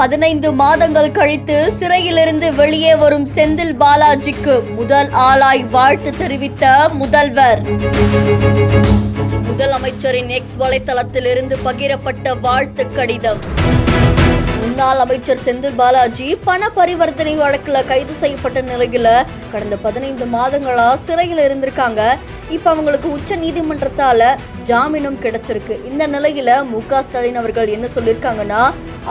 15 மாதங்கள் கழித்து சிறையிலிருந்து வெளியே வரும் செந்தில் பாலாஜிக்கு முதல் ஆளாய் வாழ்த்து தெரிவித்த முதல்வர். முதலமைச்சரின் எக்ஸ் வலைத்தளத்தில் இருந்து பகிரப்பட்ட வாழ்த்து கடிதம். முன்னாள் அமைச்சர் செந்தில் பாலாஜி பண பரிவர்த்தனை வழக்குல கைது செய்யப்பட்ட நிலையில கடந்த 15 மாதங்களா சிறையில் இருந்திருக்காங்க. இப்ப அவங்களுக்கு உச்ச நீதிமன்றத்தால ஜாமீனும் கிடைச்சிருக்கு. இந்த நிலையில மு.க. ஸ்டாலின் அவர்கள் என்ன சொல்லியிருக்காங்கன்னா,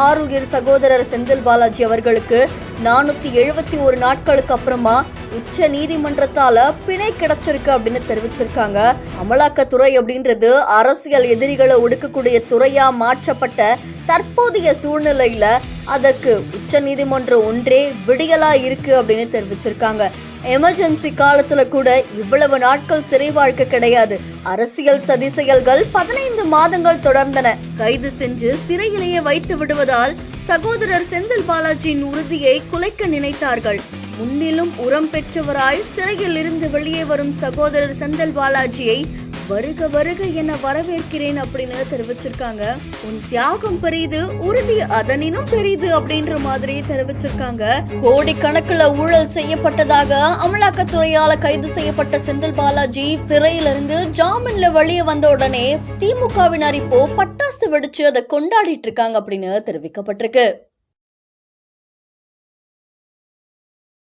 ஆருயிர் சகோதரர் செந்தில் பாலாஜி அவர்களுக்கு 471 நாட்களுக்கு அப்புறமா உச்ச நீதிமன்றத்தால பிணை கிடைச்சிருக்கு அப்படின்னு தெரிவிச்சிருக்காங்க. அமலாக்கத்துறை அப்படின்றது அரசியல் எதிரிகளை ஒடுக்கக்கூடிய துறையா மாற்றப்பட்ட தற்போதைய சூழ்நிலையில அதற்கு உச்ச நீதிமன்றம் ஒன்றே விடியலா இருக்கு அப்படின்னு தெரிவிச்சிருக்காங்க. எமர்ஜென்சி காலத்துல கூட இவ்வளவு நாட்கள் சிறை வாழ்க்கை கிடையாது. அரசியல் சதி செயல்கள் 15 மாதங்கள் தொடர்ந்தன. கைது செஞ்சு சிறையிலேயே வைத்து விடுவதால் சகோதரர் செந்தில் பாலாஜியின் உறுதியை குலைக்க நினைத்தார்கள். முன்னிலும் உரம் பெற்றவராய் சிறையில் இருந்து வெளியே வரும் சகோதரர் செந்தில் பாலாஜியை வருக வருக என வரவேற்கிறேன் அப்படின்னு தெரிவிச்சிருக்காங்க. உன் தியாகம் பெரிது, உறுதி அதனினும் பெரிது அப்படின்ற மாதிரி தெரிவிச்சிருக்காங்க. கோடிக்கணக்கில் ஊழல் செய்யப்பட்டதாக அமலாக்கத்துறையால கைது செய்யப்பட்ட செந்தில் பாலாஜி சிறையிலிருந்து ஜாமீன்ல வெளியே வந்த உடனே திமுகவினர் இப்போ பட்டாசு வெடிச்சு அதை கொண்டாடிட்டு இருக்காங்க அப்படின்னு தெரிவிக்கப்பட்டிருக்கு.